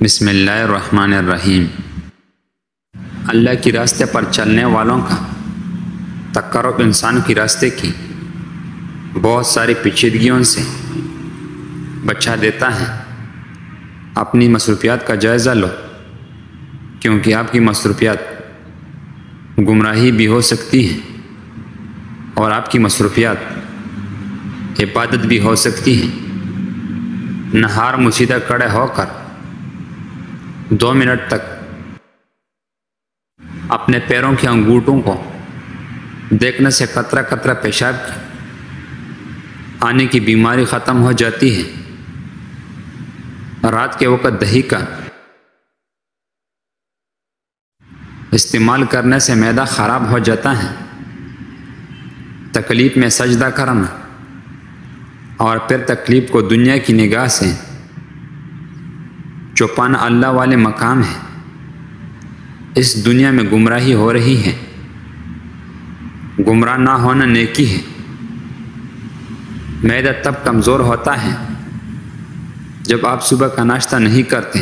بسم اللہ الرحمن الرحیم۔ اللہ کے راستے پر چلنے والوں کا تقرب انسان کے راستے کی بہت ساری پیچیدگیوں سے بچا دیتا ہے۔ اپنی مصروفیات کا جائزہ لو، کیونکہ آپ کی مصروفیات گمراہی بھی ہو سکتی ہیں اور آپ کی مصروفیات عبادت بھی ہو سکتی ہیں۔ نہار مشیدہ کھڑے ہو کر 2 منٹ تک اپنے پیروں کے انگوٹھوں کو دیکھنے سے قطرہ قطرہ پیشاب آنے کی بیماری ختم ہو جاتی ہے۔ رات کے وقت دہی کا استعمال کرنے سے معدہ خراب ہو جاتا ہے۔ تکلیف میں سجدہ کرنا اور پھر تکلیف کو دنیا کی نگاہ سے چھپانا اللہ والے مقام ہے۔ اس دنیا میں گمراہی ہو رہی ہے، گمراہ نہ ہونا نیکی ہے۔ معدہ تب کمزور ہوتا ہے جب آپ صبح کا ناشتہ نہیں کرتے،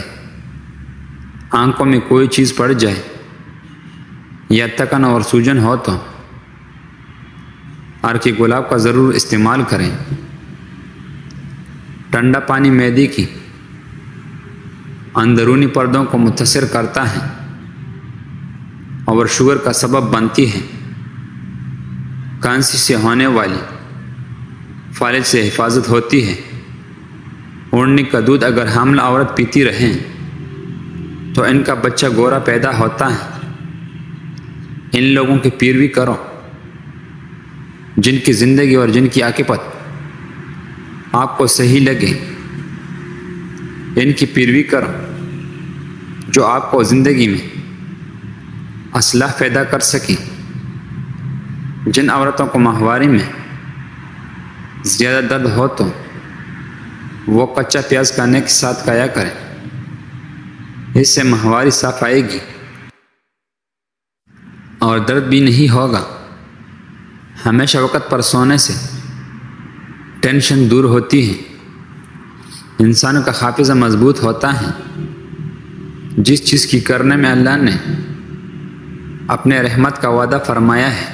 آنکھوں میں کوئی چیز پڑ جائے یا تکن اور سوجن ہو تو عرق گلاب کا ضرور استعمال کریں۔ ٹھنڈا پانی معدے کی اندرونی پردوں کو متاثر کرتا ہے اور شوگر کا سبب بنتی ہے۔ کانسی سے ہونے والی فالج سے حفاظت ہوتی ہے۔ اڑنے کا دودھ اگر حاملہ عورت پیتی رہیں تو ان کا بچہ گورا پیدا ہوتا ہے۔ ان لوگوں کی پیروی کرو جن کی زندگی اور جن کی عاقبت آپ کو صحیح لگے۔ ان کی پیروی کرو جو آپ کو زندگی میں اصلاح پیدا کر سکیں۔ جن عورتوں کو ماہواری میں زیادہ درد ہو تو وہ کچا پیاز کھانے کے ساتھ کھایا کریں، اس سے ماہواری صاف آئے گی اور درد بھی نہیں ہوگا۔ ہمیشہ وقت پر سونے سے ٹینشن دور ہوتی ہے، انسان کا حافظہ مضبوط ہوتا ہے۔ جس چیز کی کرنے میں اللہ نے اپنے رحمت کا وعدہ فرمایا ہے،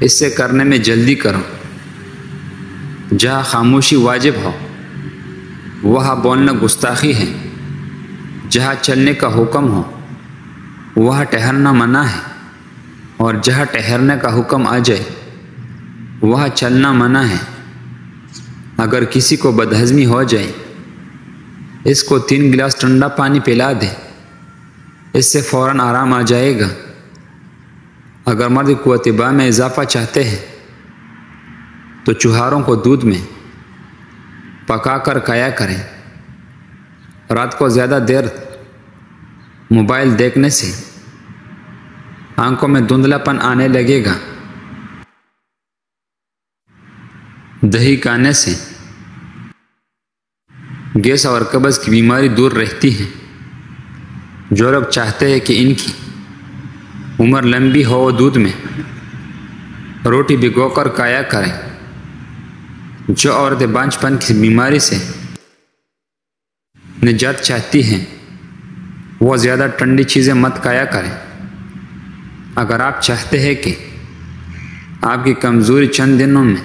اس سے کرنے میں جلدی کرو۔ جہاں خاموشی واجب ہو وہاں بولنا گستاخی ہے، جہاں چلنے کا حکم ہو وہاں ٹہرنا منع ہے، اور جہاں ٹہرنے کا حکم آ جائے وہاں چلنا منع ہے۔ اگر کسی کو بدہضمی ہو جائے اس کو 3 گلاس ٹھنڈا پانی پلا دے، اس سے فوراً آرام آ جائے گا۔ اگر مرد قوت باہ میں اضافہ چاہتے ہیں تو چوہاروں کو دودھ میں پکا کر کھایا کریں۔ رات کو زیادہ دیر موبائل دیکھنے سے آنکھوں میں دھندلا پن آنے لگے گا۔ دہی کھانے سے گیس اور قبض کی بیماری دور رہتی ہے۔ جو لوگ چاہتے ہیں کہ ان کی عمر لمبی ہو وہ دودھ میں روٹی بھگو کر کھایا کریں۔ جو عورتیں بانجھ پن کی بیماری سے نجات چاہتی ہیں وہ زیادہ ٹھنڈی چیزیں مت کھایا کریں۔ اگر آپ چاہتے ہیں کہ آپ کی کمزوری چند دنوں میں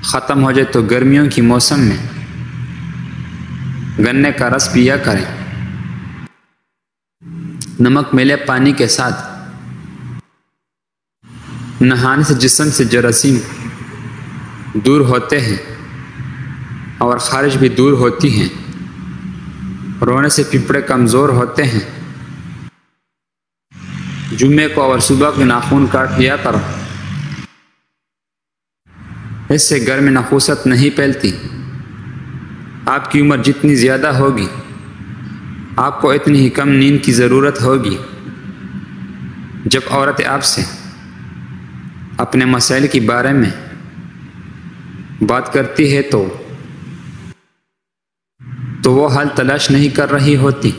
ختم ہو جائے تو گرمیوں کی موسم میں گنے کا رس پیا کریں۔ نمک ملے پانی کے ساتھ نہانے سے جسم سے جراثیم دور ہوتے ہیں اور خارش بھی دور ہوتی ہیں۔ رونے سے پھپھڑے کمزور ہوتے ہیں۔ جمعے کو اور صبح کے ناخن کاٹ لیا کرو، اس سے گھر میں نحوست نہیں پھیلتی۔ آپ کی عمر جتنی زیادہ ہوگی آپ کو اتنی ہی کم نیند کی ضرورت ہوگی۔ جب عورتیں آپ سے اپنے مسائل کے بارے میں بات کرتی ہے تو وہ حل تلاش نہیں کر رہی ہوتی،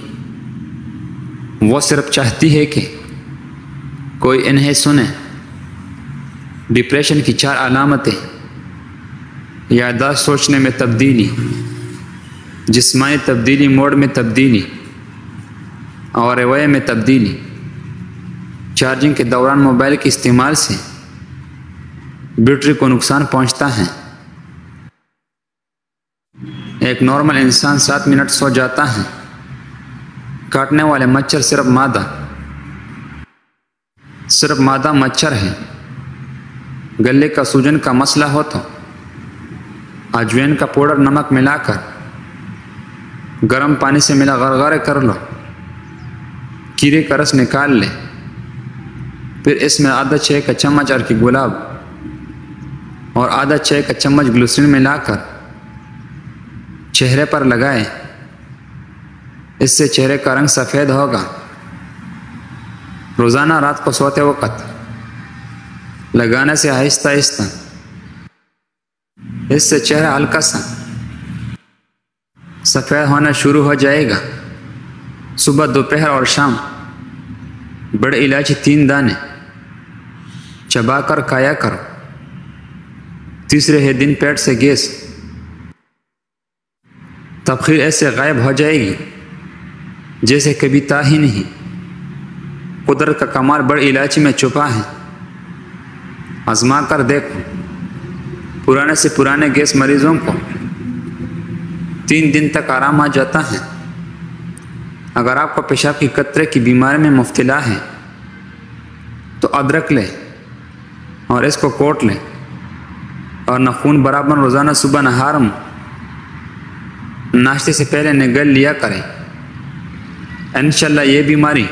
وہ صرف چاہتی ہے کہ کوئی انہیں سنے۔ ڈپریشن کی 4 علامتیں: یادداشت، سوچنے میں تبدیلی، جسمانی تبدیلی، موڈ میں تبدیلی اور رویے میں تبدیلی، چارجنگ کے دوران موبائل کے استعمال سے بیٹری کو نقصان پہنچتا ہے۔ ایک نارمل انسان 7 منٹ سو جاتا ہے۔ کاٹنے والے مچھر صرف مادہ مچھر ہے۔ گلے کا سوجن کا مسئلہ ہو تو اجوین کا پاؤڈر نمک ملا کر گرم پانی سے ملا غرغرے کر لو، کیڑے کا رس نکال لے، پھر اس میں آدھا چائے کا چمچ ارکی گلاب اور آدھا چائے کا چمچ گلسرین ملا کر چہرے پر لگائے۔ اس سے چہرے کا رنگ سفید ہوگا۔ روزانہ رات کو سوتے وقت لگانے سے آہستہ آہستہ اس سے چہرہ ہلکا سا سفید ہونا شروع ہو جائے گا۔ صبح، دوپہر اور شام بڑے الائچی 3 دانے چبا کر کھایا کرو۔ تیسرے ہی دن پیٹ سے گیس، تبخیر ایسے غائب ہو جائے گی جیسے کبھی تھا ہی نہیں۔ قدرت کا کمال بڑی الائچی میں چھپا ہے، آزما کر دیکھو۔ پرانے سے پرانے گیس مریضوں کو 3 دن تک آرام آ جاتا ہے۔ اگر آپ کو پیشاب کی قطرے کی بیماری میں مبتلا ہے تو ادرک لے اور اس کو کوٹ لیں اور ناخون برابر روزانہ صبح نہار ناشتے سے پہلے نگل لیا کریں۔ انشاءاللہ یہ بیماری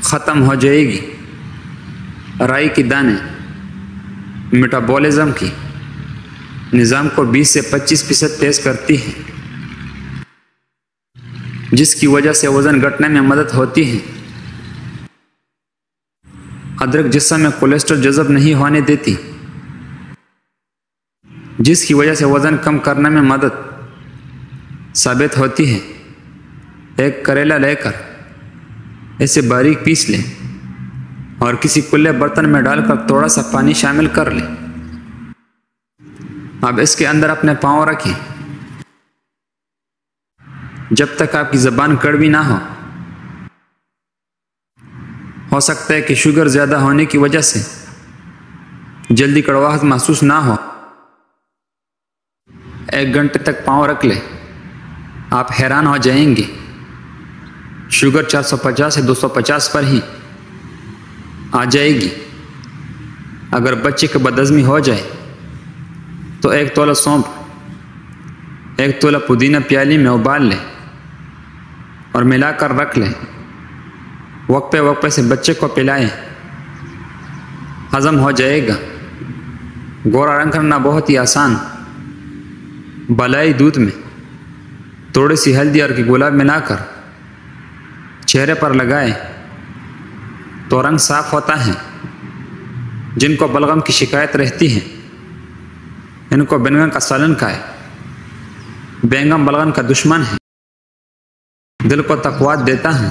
ختم ہو جائے گی۔ رائی کی دانے میٹابولزم کی نظام کو 20 سے 25% تیز کرتی ہے، جس کی وجہ سے وزن گھٹنے میں مدد ہوتی ہے۔ ادرک جسم میں کولیسٹرول جذب نہیں ہونے دیتی، جس کی وجہ سے وزن کم کرنے میں مدد ثابت ہوتی ہے۔ ایک کریلا لے کر اسے باریک پیس لیں اور کسی کھلے برتن میں ڈال کر تھوڑا سا پانی شامل کر لیں۔ اب اس کے اندر اپنے پاؤں رکھیں جب تک آپ کی زبان کڑوی نہ ہو سکتا ہے کہ شوگر زیادہ ہونے کی وجہ سے جلدی کڑواہٹ محسوس نہ ہو۔ 1 گھنٹے تک پاؤں رکھ لیں، آپ حیران ہو جائیں گے۔ شوگر 450 سے 250 پر ہی آ جائے گی۔ اگر بچے کی بدہضمی ہو جائے تو 1 تولہ سونف، 1 تولہ پودینہ پیالی میں ابال لیں اور ملا کر رکھ لیں۔ وقفے وقفے سے بچے کو پلائیں، ہضم ہو جائے گا۔ گورا رنگ کرنا بہت ہی آسان۔ بلائی دودھ میں تھوڑی سی ہلدی اور گلاب ملا کر چہرے پر لگائے تو رنگ صاف ہوتا ہے۔ جن کو بلغم کی شکایت رہتی ہے ان کو بینگن کا سالن کھائے۔ بیگم بلغم کا دشمن ہے، دل کو تقویت دیتا ہے۔